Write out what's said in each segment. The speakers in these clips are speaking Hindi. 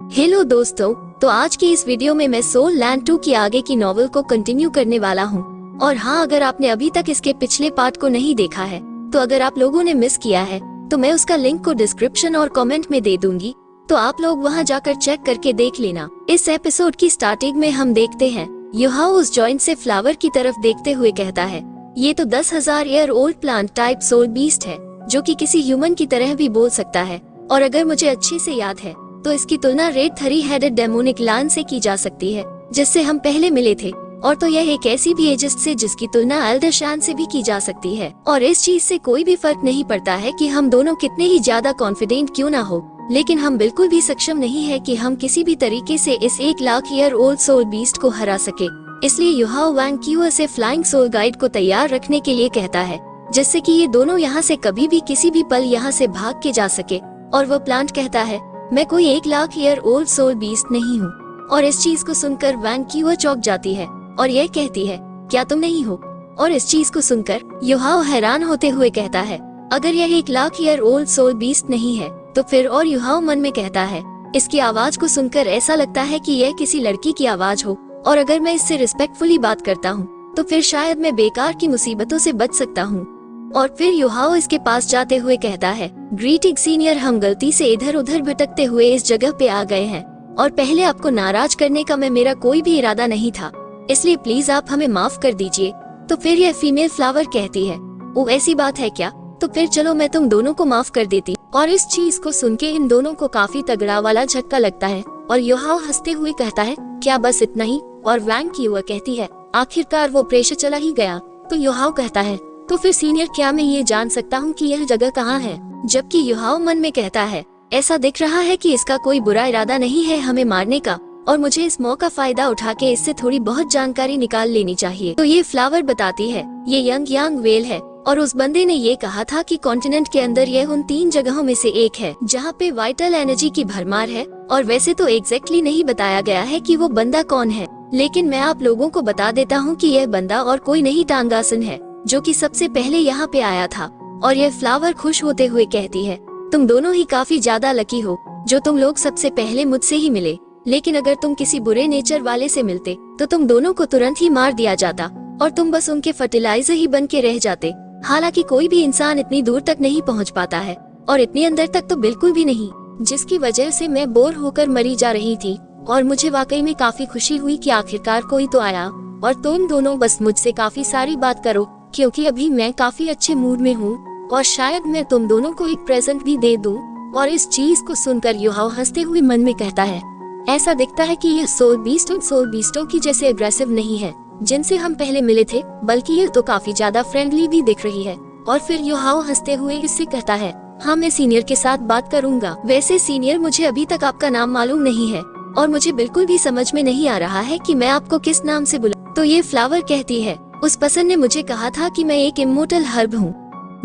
हेलो दोस्तों, तो आज की इस वीडियो में मैं सोल लैंड 2 की आगे की नॉवल को कंटिन्यू करने वाला हूँ। और हाँ, अगर आपने अभी तक इसके पिछले पार्ट को नहीं देखा है तो अगर आप लोगों ने मिस किया है तो मैं उसका लिंक को डिस्क्रिप्शन और कमेंट में दे दूंगी, तो आप लोग वहाँ जाकर चेक करके देख लेना। इस एपिसोड की स्टार्टिंग में हम देखते हैं युहाओ उस जॉइंट से फ्लावर की तरफ देखते हुए कहता है, ये तो 10,000 year old plant type soul beast है जो कि किसी ह्यूमन की तरह भी बोल सकता है। और अगर मुझे अच्छे से याद है तो इसकी तुलना रेड 3 हेडेड डेमोनिक लान से की जा सकती है जिससे हम पहले मिले थे। और तो यह एक ऐसी भी एजिस्ट से जिसकी तुलना एल्डरशान से भी की जा सकती है। और इस चीज से कोई भी फर्क नहीं पड़ता है कि हम दोनों कितने ही ज्यादा कॉन्फिडेंट क्यों ना हो, लेकिन हम बिल्कुल भी सक्षम नहीं है कि हम किसी भी तरीके से इस 1,00,000 ईयर ओल्ड सोल बीस्ट को हरा सके। इसलिए युहाओ वैंग क्यूअर से फ्लाइंग सोल गाइड को तैयार रखने के लिए कहता है, जिससे कि ये दोनों यहाँ से कभी भी किसी भी पल यहाँ से भाग के जा सके। और वो प्लांट कहता है, मैं कोई 1,00,000 ईयर ओल्ड सोल बीस्ट नहीं हूँ। और इस चीज को सुनकर वैंग क्यूअर चौंक जाती है और यह कहती है, क्या तुम नहीं हो? और इस चीज को सुनकर युहाओ हैरान होते हुए कहता है, अगर यह 1,00,000 ईयर ओल्ड सोल बीस्ट नहीं है तो फिर? और युहाओ मन में कहता है, इसकी आवाज को सुनकर ऐसा लगता है कि यह किसी लड़की की आवाज हो, और अगर मैं इससे रिस्पेक्टफुली बात करता हूँ तो फिर शायद मैं बेकार की मुसीबतों से बच सकता हूँ। और फिर युहाओ इसके पास जाते हुए कहता है, ग्रीटिंग सीनियर, हम गलती से इधर उधर भटकते हुए इस जगह पे आ गए हैं और पहले आपको नाराज करने का मेरा कोई भी इरादा नहीं था, इसलिए प्लीज आप हमें माफ कर दीजिए। तो फिर यह फीमेल फ्लावर कहती है, वो ऐसी बात है क्या? तो फिर चलो मैं तुम दोनों को माफ कर देती। और इस चीज को सुन के इन दोनों को काफी तगड़ा वाला झटका लगता है और युहाओ हंसते हुए कहता है, क्या बस इतना ही? और वैंग क्यूअर कहती है, आखिरकार वो प्रेशर चला ही गया। तो युहाओ कहता है, तो फिर सीनियर, क्या मैं ये जान सकता हूँ कि यह जगह कहाँ है? जबकि युहाओ मन में कहता है, ऐसा दिख रहा है कि इसका कोई बुरा इरादा नहीं है हमें मारने का, और मुझे इस मौका फायदा उठा के इससे थोड़ी बहुत जानकारी निकाल लेनी चाहिए। तो ये फ्लावर बताती है, ये यंग यांग वेल है और उस बंदे ने ये कहा था कि कॉन्टिनेंट के अंदर यह उन 3 जगहों में से एक है जहाँ पे वाइटल एनर्जी की भरमार है। और वैसे तो एग्जैक्टली नहीं बताया गया है कि वो बंदा कौन है, लेकिन मैं आप लोगों को बता देता हूँ कि यह बंदा और कोई नहीं, टांगासन है, जो कि सबसे पहले यहाँ पे आया था। और यह फ्लावर खुश होते हुए कहती है, तुम दोनों ही काफी ज्यादा लकी हो जो तुम लोग सबसे पहले मुझसे ही मिले, लेकिन अगर तुम किसी बुरे नेचर वाले से मिलते तो तुम दोनों को तुरंत ही मार दिया जाता और तुम बस उनके फर्टिलाइजर ही बन के रह जाते। हालांकि कोई भी इंसान इतनी दूर तक नहीं पहुंच पाता है और इतनी अंदर तक तो बिल्कुल भी नहीं, जिसकी वजह से मैं बोर होकर मरी जा रही थी। और मुझे वाकई में काफी खुशी हुई कि आखिरकार कोई तो आया और तुम दोनों बस मुझसे काफी सारी बात करो, क्योंकि अभी मैं काफी अच्छे मूड में हूँ और शायद मैं तुम दोनों को एक प्रेजेंट भी दे दूं। और इस चीज को सुनकर युहाओ हंसते हुए मन में कहता है, ऐसा दिखता है कि यह सोल बीस्ट और सोल बीस्टों की जैसे अग्रेसिव नहीं है जिनसे हम पहले मिले थे, बल्कि यह तो काफी ज्यादा फ्रेंडली भी दिख रही है। और फिर युहाओ हंसते हुए इससे कहता है, हाँ मैं सीनियर के साथ बात करूंगा। वैसे सीनियर, मुझे अभी तक आपका नाम मालूम नहीं है और मुझे बिल्कुल भी समझ में नहीं आ रहा है कि मैं आपको किस नाम से बुला। तो ये फ्लावर कहती है, उस पर्सन ने मुझे कहा था कि मैं एक इमोर्टल हर्ब हूँ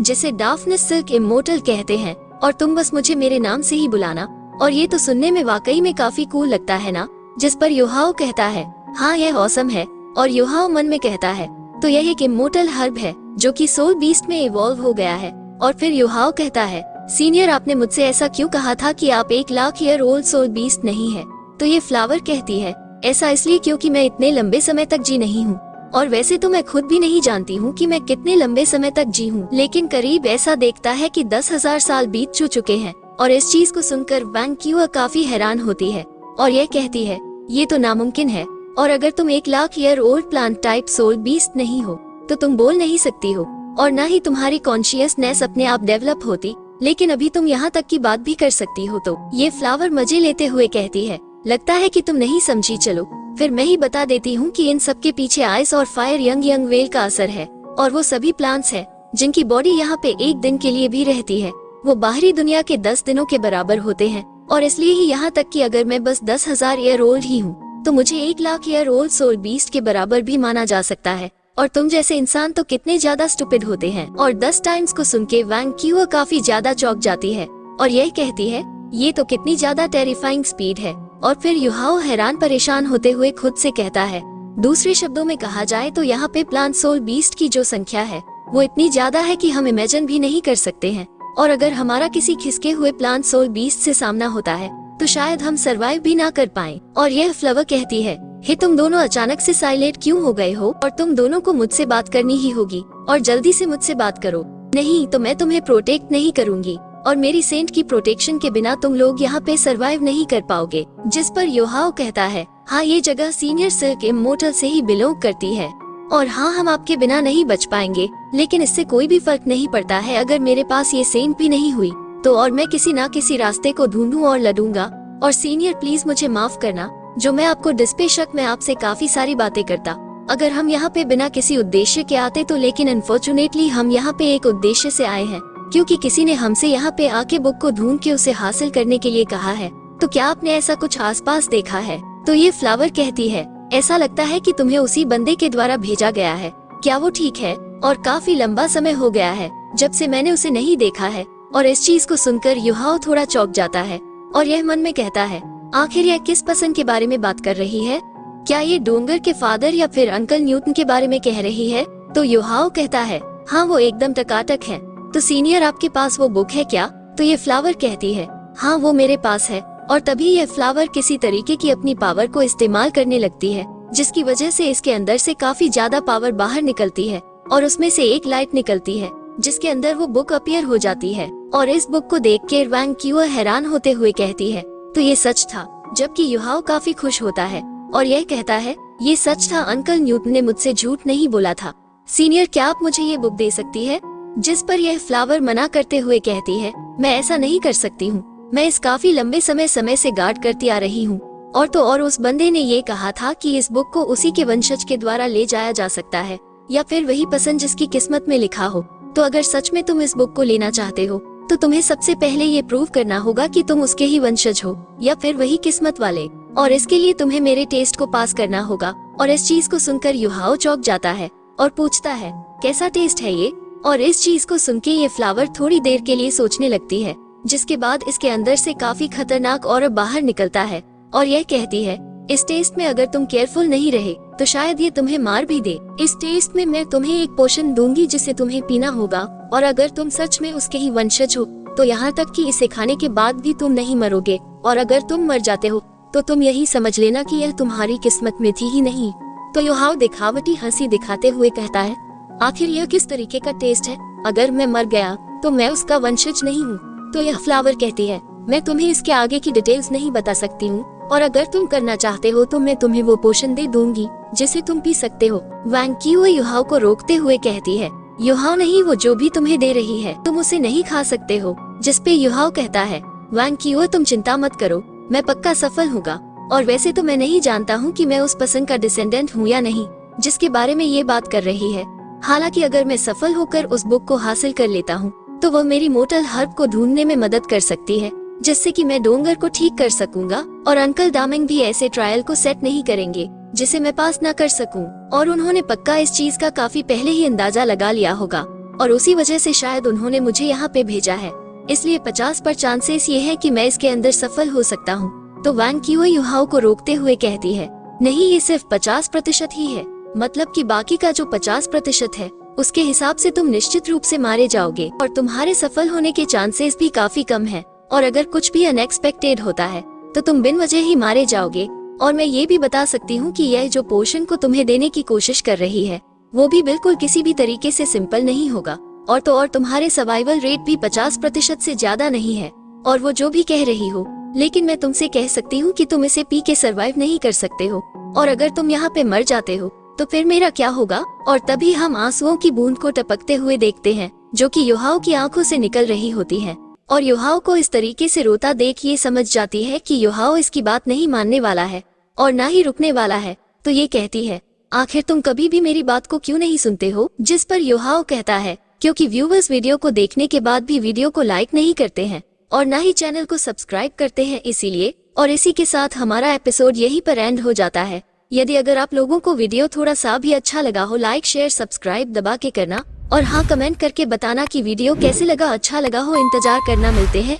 जिसे डाफनेस सिल्क इमोर्टल कहते हैं, और तुम बस मुझे मेरे नाम से ही बुलाना। और ये तो सुनने में वाकई में काफी कूल लगता है ना? जिस पर युहाओ कहता है, हाँ यह ऑसम है। और युहाओ मन में कहता है, तो यह एक इमोर्टल हर्ब है जो कि सोल बीस्ट में इवॉल्व हो गया है। और फिर युहाओ कहता है, सीनियर, आपने मुझसे ऐसा क्यों कहा था कि आप 1,00,000 ईयर ओल्ड सोल बीस्ट नहीं है? तो ये फ्लावर कहती है, ऐसा इसलिए क्योंकि मैं इतने लंबे समय तक जी नहीं हूँ, और वैसे तो मैं खुद भी नहीं जानती हूँ कि मैं कितने लंबे समय तक जी हूँ, लेकिन करीब ऐसा देखता है कि 10,000 साल बीत चुके हैं। और इस चीज को सुनकर वैंग क्यूअर काफी हैरान होती है और यह कहती है, ये तो नामुमकिन है, और अगर तुम 1,00,000 year old plant type soul beast नहीं हो तो तुम बोल नहीं सकती हो और न ही तुम्हारी कॉन्शियसनेस अपने आप डेवलप होती, लेकिन अभी तुम यहाँ तक की बात भी कर सकती हो। तो ये फ्लावर मजे लेते हुए कहती है, लगता है कि तुम नहीं समझी, चलो फिर मैं ही बता देती हूँ कि इन सब के पीछे आइस और फायर यंग यंग वेल का असर है। और वो सभी प्लांट्स हैं जिनकी बॉडी यहाँ पे 1 दिन के लिए भी रहती है, वो बाहरी दुनिया के 10 दिनों के बराबर होते हैं। और इसलिए ही यहाँ तक कि अगर मैं बस 10,000 ईयर ओल्ड ही हूँ तो मुझे 1,00,000 ईयर ओल्ड सोल बीस्ट के बराबर भी माना जा सकता है। और तुम जैसे इंसान तो कितने ज्यादा स्टूपिड होते हैं। और 10 टाइम्स को सुन के वैंग क्यूअर काफी ज्यादा चौंक जाती है और यह कहती है, ये तो कितनी ज्यादा टेरिफाइंग स्पीड है। और फिर युहाओ हैरान परेशान होते हुए खुद से कहता है, दूसरे शब्दों में कहा जाए तो यहाँ पे प्लांट सोल बीस्ट की जो संख्या है वो इतनी ज्यादा है कि हम इमेजिन भी नहीं कर सकते हैं। और अगर हमारा किसी खिसके हुए प्लांट सोल बीस्ट से सामना होता है तो शायद हम सरवाइव भी ना कर पाएं। और यह फ्लावर कहती है, हे तुम दोनों अचानक से साइलेंट क्यों हो गए हो, और तुम दोनों को मुझसे बात करनी ही होगी, और जल्दी से मुझसे बात करो, नहीं तो मैं तुम्हें प्रोटेक्ट नहीं करूंगी, और मेरी सेंट की प्रोटेक्शन के बिना तुम लोग यहाँ पे सरवाइव नहीं कर पाओगे। जिस पर योहाओ कहता है, हाँ ये जगह सीनियर सिल्क इमोर्टल से ही बिलोंग करती है, और हाँ हम आपके बिना नहीं बच पाएंगे, लेकिन इससे कोई भी फर्क नहीं पड़ता है अगर मेरे पास ये सेंट भी नहीं हुई तो, और मैं किसी ना किसी रास्ते को ढूंढूं और लड़ूंगा। और सीनियर प्लीज मुझे माफ करना जो मैं आपको डिस्पेशक में आपसे काफी सारी बातें करता, अगर हम यहाँ पे बिना किसी उद्देश्य के आते तो, लेकिन अनफॉर्चुनेटली हम यहाँ पे एक उद्देश्य से आए हैं, क्योंकि किसी ने हमसे यहाँ पे आके बुक को ढूंढ के उसे हासिल करने के लिए कहा है। तो क्या आपने ऐसा कुछ आसपास देखा है? तो ये फ्लावर कहती है, ऐसा लगता है कि तुम्हें उसी बंदे के द्वारा भेजा गया है, क्या वो ठीक है? और काफी लंबा समय हो गया है जब से मैंने उसे नहीं देखा है। और इस चीज को सुनकर युहाओ थोड़ा चौंक जाता है और यह मन में कहता है, आखिर यह किस पसंद के बारे में बात कर रही है? क्या ये डोंगर के फादर या फिर अंकल न्यूटन के बारे में कह रही है? तो युहाओ कहता है, हाँ वो एकदम टकाटक है। तो सीनियर आपके पास वो बुक है क्या? तो ये फ्लावर कहती है, हाँ वो मेरे पास है। और तभी यह फ्लावर किसी तरीके की अपनी पावर को इस्तेमाल करने लगती है, जिसकी वजह से इसके अंदर से काफी ज्यादा पावर बाहर निकलती है, और उसमें से एक लाइट निकलती है जिसके अंदर वो बुक अपीयर हो जाती है। और इस बुक को देख के वांग क्यूअर हैरान होते हुए कहती है, तो ये सच था। जबकि युहाओ काफी खुश होता है और यह कहता है, ये सच था, अंकल न्यूटन ने मुझसे झूठ नहीं बोला था। सीनियर क्या आप मुझे ये बुक दे सकती है? जिस पर यह फ्लावर मना करते हुए कहती है, मैं ऐसा नहीं कर सकती हूँ, मैं इस काफी लंबे समय से गार्ड करती आ रही हूँ, और तो और उस बंदे ने ये कहा था कि इस बुक को उसी के वंशज के द्वारा ले जाया जा सकता है, या फिर वही पसंद जिसकी किस्मत में लिखा हो। तो अगर सच में तुम इस बुक को लेना चाहते हो तो तुम्हें सबसे पहले ये प्रूव करना होगा कि तुम उसके ही वंशज हो या फिर वही किस्मत वाले, और इसके लिए तुम्हें मेरे टेस्ट को पास करना होगा। और इस चीज को सुनकर युहाओ चौंक जाता है और पूछता है, कैसा टेस्ट है ये? और इस चीज को सुन के ये फ्लावर थोड़ी देर के लिए सोचने लगती है, जिसके बाद इसके अंदर से काफी खतरनाक और बाहर निकलता है, और यह कहती है, इस टेस्ट में अगर तुम केयरफुल नहीं रहे तो शायद ये तुम्हें मार भी दे। इस टेस्ट में मैं तुम्हें एक पोशन दूंगी जिसे तुम्हें पीना होगा, और अगर तुम सच में उसके ही वंशज हो तो यहाँ तक कि इसे खाने के बाद भी तुम नहीं मरोगे, और अगर तुम मर जाते हो तो तुम यही समझ लेना कि यह तुम्हारी किस्मत में थी ही नहीं। तो युहाओ दिखावटी हंसी दिखाते हुए कहता है, आखिर यह किस तरीके का टेस्ट है? अगर मैं मर गया तो मैं उसका वंशज नहीं हूँ। तो यह फ्लावर कहती है, मैं तुम्हें इसके आगे की डिटेल्स नहीं बता सकती हूँ, और अगर तुम करना चाहते हो तो मैं तुम्हें वो पोशन दे दूंगी जिसे तुम पी सकते हो। वांग क्यूअर युहाओ को रोकते हुए कहती है, युहाओ नहीं, वो जो भी तुम्हें दे रही है तुम उसे नहीं खा सकते हो। जिस पे युहाओ कहता है, वांग क्यूअर तुम चिंता मत करो, मैं पक्का सफल होगा, और वैसे तो मैं नहीं जानता हूँ कि मैं उस पसंद का डिसेंडेंट हूँ या नहीं जिसके बारे में ये बात कर रही है। हालांकि अगर मैं सफल होकर उस बुक को हासिल कर लेता हूँ तो वह मेरी मोटल हर्ब को ढूंढने में मदद कर सकती है, जिससे कि मैं डोंगर को ठीक कर सकूंगा, और अंकल दामिंग भी ऐसे ट्रायल को सेट नहीं करेंगे जिसे मैं पास न कर सकूं। और उन्होंने पक्का इस चीज का काफी पहले ही अंदाजा लगा लिया होगा, और उसी वजह से शायद उन्होंने मुझे यहाँ पे भेजा है। इसलिए 50% चांसेस ये है कि मैं इसके अंदर सफल हो सकता हूँ। तो वांग क्यूअर युहाओ को रोकते हुए कहती है, नहीं, ये सिर्फ 50% ही है, मतलब कि बाकी का जो 50% है उसके हिसाब से तुम निश्चित रूप से मारे जाओगे, और तुम्हारे सफल होने के चांसेस भी काफी कम है, और अगर कुछ भी अनएक्सपेक्टेड होता है तो तुम बिन वजह ही मारे जाओगे। और मैं ये भी बता सकती हूँ कि यह जो पोशन को तुम्हें देने की कोशिश कर रही है वो भी बिल्कुल किसी भी तरीके से सिंपल नहीं होगा, और तो और तुम्हारे सर्वाइवल रेट भी 50% से ज्यादा नहीं है। और वो जो भी कह रही हो, लेकिन मैं तुमसे कह सकती हूँ कि तुम इसे पी के सर्वाइव नहीं कर सकते हो, और अगर तुम यहाँ पे मर जाते हो तो फिर मेरा क्या होगा? और तभी हम आंसुओं की बूंद को टपकते हुए देखते हैं जो कि युहाओ की आंखों से निकल रही होती है, और युहाओ को इस तरीके से रोता देख ये समझ जाती है कि युहाओ इसकी बात नहीं मानने वाला है और ना ही रुकने वाला है। तो ये कहती है, आखिर तुम कभी भी मेरी बात को क्यों नहीं सुनते हो? जिस पर युहाओ कहता है, क्योंकि व्यूवर्स वीडियो को देखने के बाद भी वीडियो को लाइक नहीं करते हैं और ना ही चैनल को सब्सक्राइब करते हैं, इसीलिए। और इसी के साथ हमारा एपिसोड यहीं पर एंड हो जाता है। यदि अगर आप लोगों को वीडियो थोड़ा सा भी अच्छा लगा हो, लाइक शेयर सब्सक्राइब दबा के करना, और हाँ, कमेंट करके बताना कि वीडियो कैसे लगा, अच्छा लगा हो। इंतजार करना, मिलते हैं